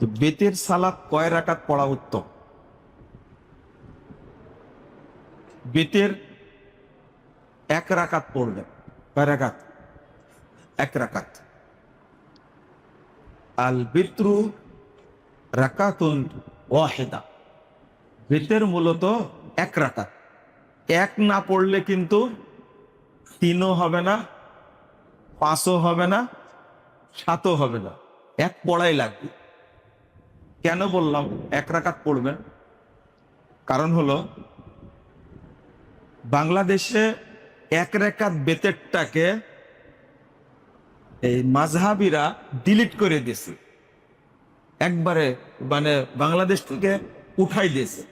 তো বেতের সালাত কয় রাকাত পড়া উত্তম? বেতের এক রাকাত পড়বেন। কয় রাকাত? এক রাকাত। আল বিত্রু রাকাতুন ওয়াহিদা। বেতের মূলত এক রাকাত। এক না পড়লে কিন্তু তিনও হবে না, পাঁচও হবে না, সাতও হবে না, এক পড়াই লাগবে। কেন বললাম এক রাকাত পড়বেন? কারণ হলো বাংলাদেশে এক রাকাত বেতেরটাকে এই মাযহাবিরা ডিলিট করে দিয়েছে, একবারে মানে বাংলাদেশ থেকে উঠাই দিয়েছে।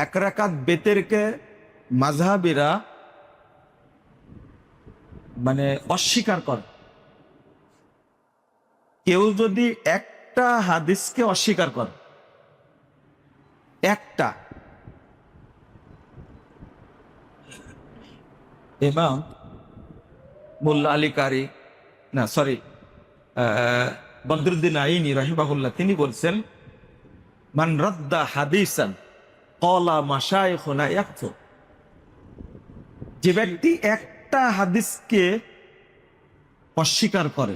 এক রাকাত বেতেরকে মাযহাবিরা মানে অস্বীকার করে। কেউ যদি একটা হাদিসকে অস্বীকার করে, একটা, ইমাম মোল্লা আলী কারি না সরি বদরুদ্দিন আইনি রাহিমাহুল্লাহ তিনি বলছেন, মান রাদ্দা হাদিসান ক্বালা মাশায়েখুনা ইয়াকফুর। যে ব্যক্তি একটা হাদিসকে অস্বীকার করে,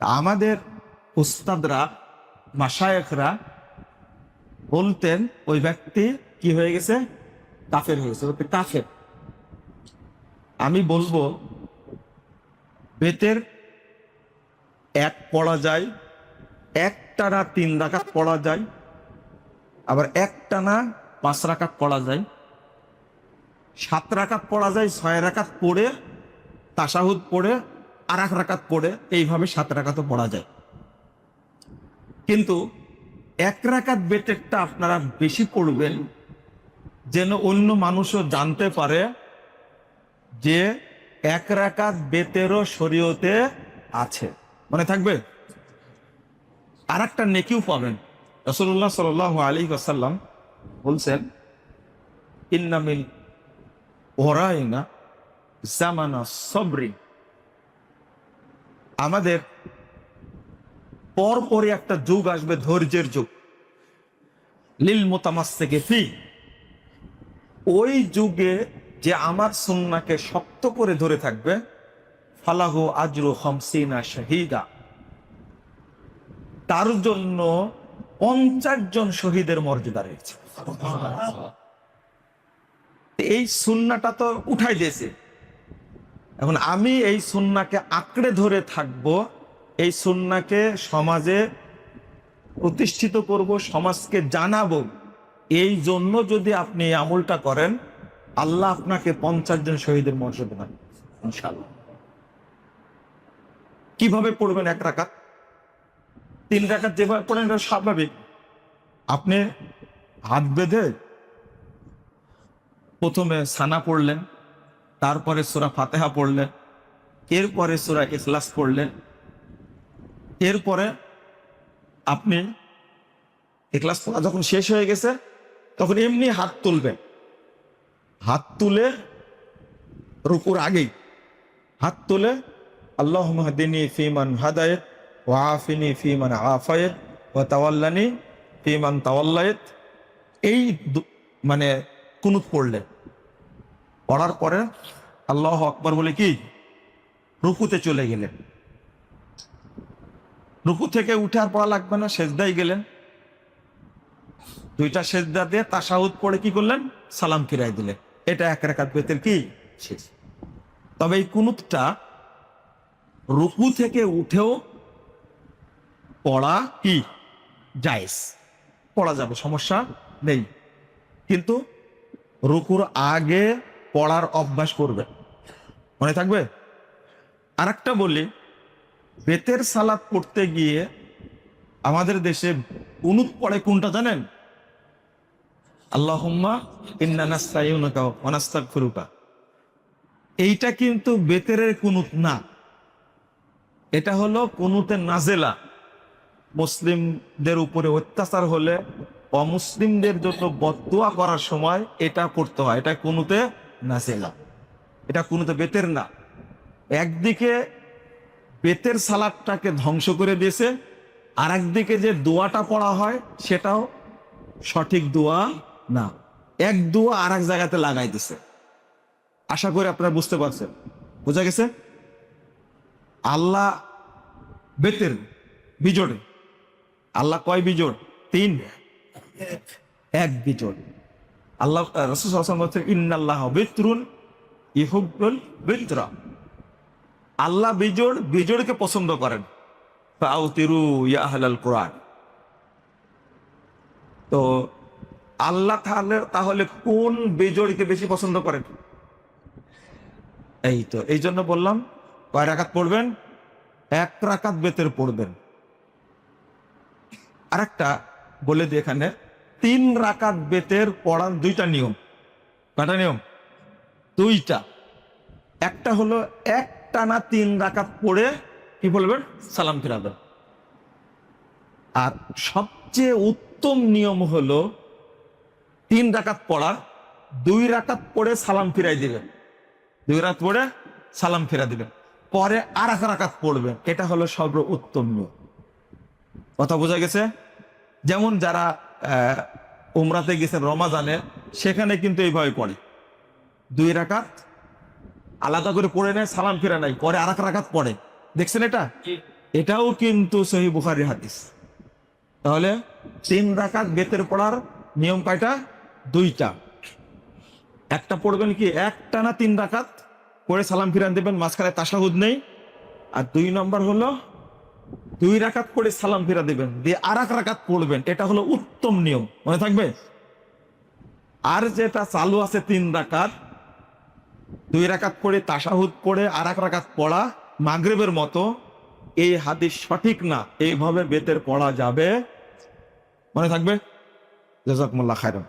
আমাদের উস্তাদরা মাশায়েখরা বলতেন ওই ব্যক্তি কি হয়ে গেছে? কাফের হয়ে গেছে, কাফের। আমি বলবো বেতের এক পড়া যায়, একটানা 3 রাকাত পড়া যায়, আবার একটানা 5 রাকাত পড়া যায়, 7 রাকাত পড়া যায়, 6 রাকাত পড়ে তাশাহুদ পড়ে আর 1 রাকাত পড়ে, এইভাবে 7 রাকাতও পড়া যায়। কিন্তু 1 রাকাত বেতেরটা আপনারা বেশি পড়বেন, যেন অন্য মানুষও জানতে পারে যে 1 রাকাত বেতেরও শরীয়তে আছে। মনে থাকবে? আর একটা নেকিও পাবেন। রাসূলুল্লাহ সাল্লাল্লাহু আলাইহি ওয়াসাল্লাম বলছেন, ইন্না মিন ওরাইনা জামানা সবরি। আমাদের পরপরই একটা যুগ আসবে, ধৈর্যের যুগ। লিল মুতামাসসিকি ফি। ওই যুগে যে আমার সুন্নাহকে শক্ত করে ধরে থাকবে, ফালাহু আজরু 50 শাহীদা, তার জন্য 50 জন শহীদের মর্যাদা রয়েছে। এই সুন্নাহটা তো উঠাই দিয়েছে। এখন আমি এই সুন্নাহকে আঁকড়ে ধরে থাকব, এই সুন্নাহকে সমাজে প্রতিষ্ঠিত করব, সমাজকে জানাবো। এই জন্য যদি আপনি এই আমলটা করেন, আল্লাহ আপনাকে 50 জন শহীদের মর্যাদা দেবেন ইনশাআল্লাহ। কিভাবে পড়বেন? 1 রাকাত, 3 রাকাত যেভাবে পড়েন এটা স্বাভাবিক। আপনি হাত বেঁধে প্রথমে সানা পড়লেন, তারপরে সূরা ফাতিহা পড়লেন, এরপরে সূরা ইখলাস পড়লেন, এরপরে আপনি ইখলাস পড়া যখন শেষ হয়ে গেছে তখন এমনি হাত তুলবেন। হাত তুলে রুকুর আগেই হাত তুলে আল্লাহুম্মা হদিনি ফিমান হাদায়াত ওয়া আফিনি ফিমান আফায়াত ওয়া তাওয়াল্লানি ফিমান তাওয়াল্লায়াত, এই মানে কুনুত পড়লেন। পড়ার পরে আল্লাহু আকবার বলে কি রুকুতে চলে গেলেন। রুকু থেকে উঠে আর পড়া লাগবে না, সেজদায় গেলেন। 2টা সেজদা দিয়ে তাশাহুদ পড়ে কি করলেন? সালাম ফিরাই দিলেন। এটা 1 রাকাত বেতের কি শেষ। তবে এই কুনুতটা রুকু থেকে উঠেও পড়া কি জায়েজ, পড়া যাবে, সমস্যা নেই। কিন্তু রুকুর আগে পড়ার অভ্যাস করবে। মনে থাকবে? আর একটা বলি, বেতের সালাত পড়তে গিয়ে আমাদের দেশে কুনুত পড়ে কোনটা জানেন? আল্লাহুম্মা ইন্না নাস্তাইনুকা ওয়া নাস্তাগফিরুকা। এইটা কিন্তু বেতেরের কুনুত না, এটা হলো কুনুতে নাজেলা। মুসলিমদের উপরে অত্যাচার হলে অমুসলিমদের জন্য বদদুয়া করার সময় এটা পড়তে হয়। এটা কুনুতে নাজেলা, এটা কুনুতে বেতের না। একদিকে বেতের সালাদটাকে ধ্বংস করে দিয়েছে, আর একদিকে যে দোয়াটা পড়া হয় সেটাও সঠিক দোয়া না, এক দোয়া আর এক জায়গাতে লাগাই দিছে। আশা করি আপনারা বুঝতে পারছেন, বোঝা গেছে? আল্লাহ বেতের বিজোড়ে, আল্লাহ কয় বিজোড়? 3, এক বিজোড়। আল্লাহ রাসূল সাল্লাল্লাহু আলাইহি ওয়াসাল্লাম বলেছেন ইন্নাল্লাহ বিত্রুন ইহুব্বুল বিত্রা। আল্লাহ বিজোড়, বিজোড়কে পছন্দ করেন। ফাউতিরু ইয়া আহলাল কোরআন। তো আল্লাহ তাহলে কোন বিজোড়কে বেশি পছন্দ করেন? এই তো, এই জন্য বললাম কয় রাকাত পড়বেন? 1 রাকাত বেতের পড়বেন। আরেকটা বলে দিই এখানে, 3 রাকাত বেতের পড়ার 2টা নিয়ম। কয়টা নিয়ম? 2টা। একটা হলো একটানা 3 রাকাত পড়ে কি বলবেন? সালাম ফিরাবেন। আর সবচেয়ে উত্তম নিয়ম হলো 3 রাকাত পড়া, 2 রাকাত পড়ে সালাম ফিরাই দিবেন। 2 রাকাত পড়ে সালাম ফিরা দিবেন, পরে আর 1 রাকাত পড়বেন। এটা হলো সর্বোত্তম নিয়ম। কথা বোঝা গেছে? যেমন যারা উমরাতে গেছেন রমাজানে, সেখানে কিন্তু এইভাবে পড়ে, 2 রাকাত আলাদা করে পড়ে নেয়, সালাম ফিরা নাই, পরে আর 1 রাকাত পড়ে। দেখছেন এটা? এটাও কিন্তু সহিহ বুখারীর হাদিস। তাহলে 3 রাকাত বেতের পড়ার নিয়ম কয়টা? 2টা। একটা পড়বেন কি একটানা 3 রাকাত পড়ে সালাম ফিরান দেবেন, মাঝখানে তাশাহুদ নেই। আর 2 নম্বর হলো 2 রাকাত পড়ে সালাম ফিরা দেবেন, দিয়ে আর 1 রাকাত পড়বেন। এটা হলো উত্তম নিয়ম, মনে থাকবে? আর যেটা চালু আছে 3 রাকাত, 2 রাকাত পড়ে তাশাহুদ পড়ে আর 1 রাকাত পড়া মাগরিবের মতো, এই হাদিস সঠিক না। এইভাবে বেতের পড়া যাবে, মনে থাকবে? জাযাকুমুল্লাহ খাইরান।